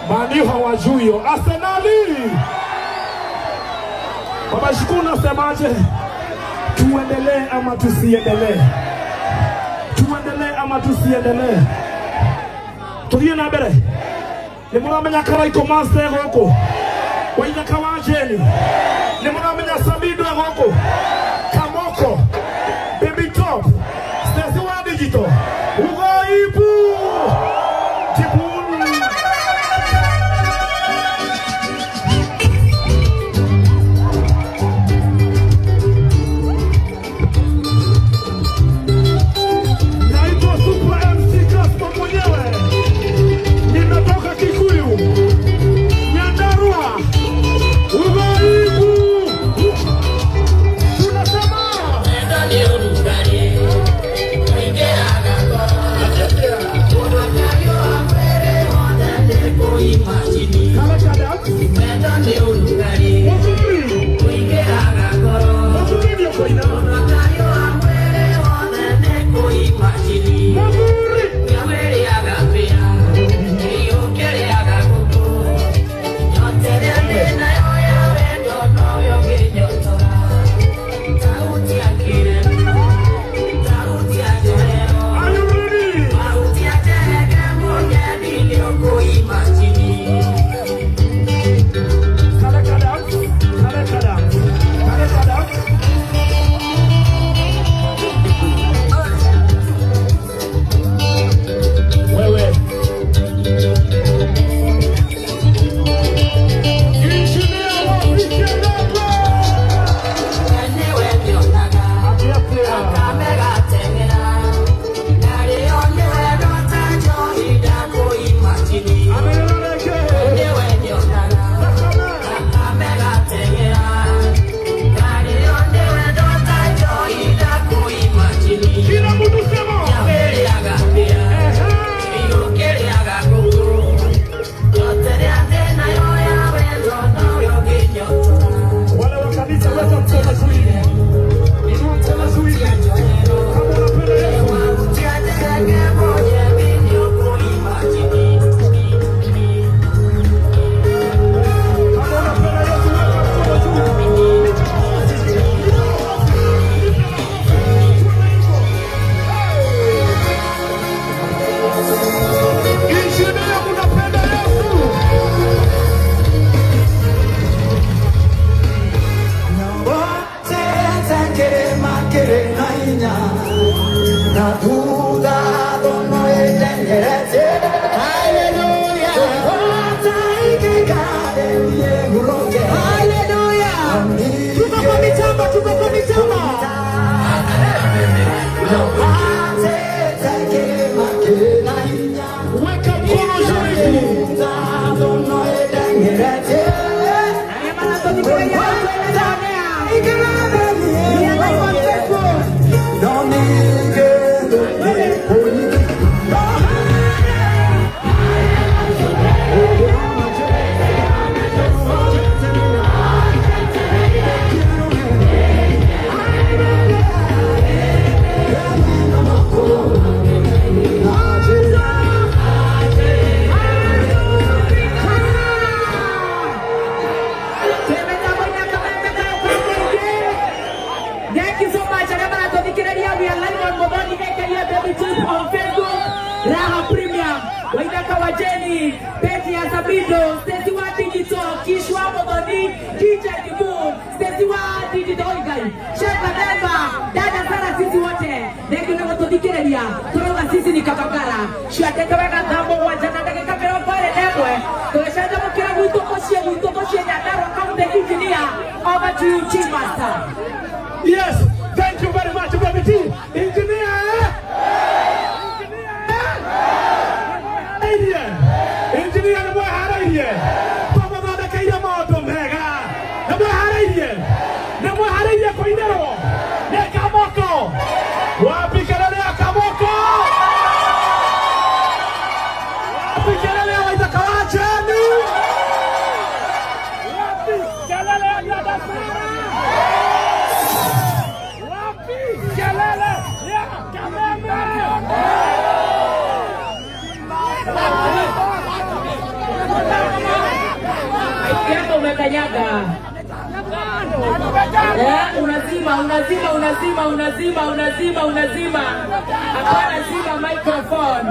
Mani hawajuyo Arsenali. Baba Shikuna semaje? Tuendelee ama tusiendelee? Tuendelee ama tusiendelee? Tulie na mbere. Ni muramenya karaiko master hoko. Waina kawajeni. Ni muramenya Samido hoko. Kamoko. Baby Top. Stesi wa digital. Ugaibu. Raha Premium, Waidaka Wajeni, Peti ya Sabido, Stacey wa Digital, Kishwa Modoni, DJ Kiboom, Stacey wa Digital Guy, Shaka Deva, Dada Sara sisi wote, Neki na watodikereria, Turonga sisi ni Kabagara, Shuateka weka dambo wajana dake kamera pale nebwe, Tuleshaja mkira wito koshie nyadaro kaunte engineer, over to you, Chief Master. Yes, thank you very much, Brother T. Engineer! Engineer na boy haraiye baba baba kaya moto mega na boy haraiye kwa idero ne kamoko wapi kelele ya kamoko wapi kelele ya Waithaka Wajeni wapi kelele ya Dada Sara wapi kelele ya Kameme Umekanyaga. Unazima. Hapana zima microphone.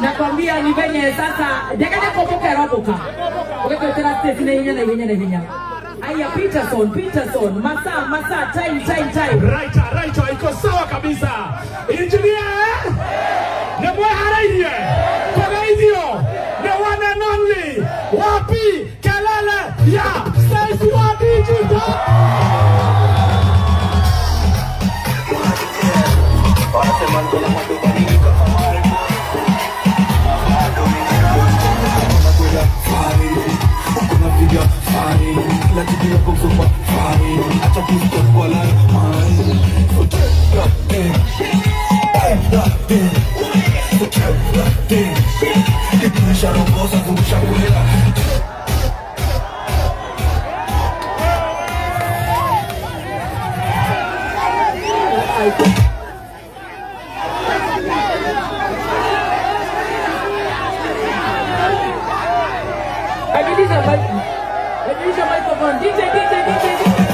Nakwambia ni venye sasa. Dekaje kopoka roboka. Wewe tena stage na hinya. Aya Peterson. Masa time. Right, iko sawa kabisa. Engineer. Ne boy haraiye. Kwa hivyo, the one and only. Wapi kelele ya Stacey wa Digital. Adilisha microphone. DJ.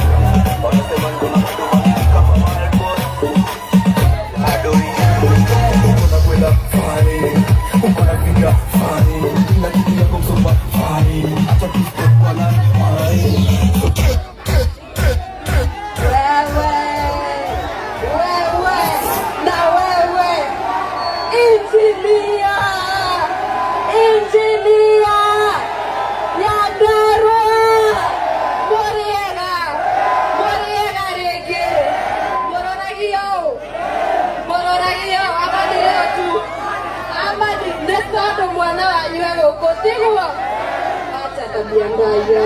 Acha tabia mbaya.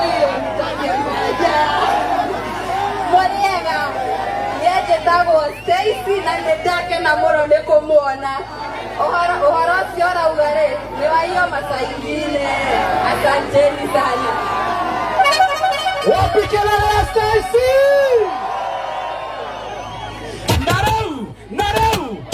Hiyo ni tabia mbaya. Moriega. Yeye tago Stacey na ndake na moro ndeko muona. Ohara siora ugare. Ni wa hiyo masaingine. Asanteni sana. Wapi kelele ya Stacey?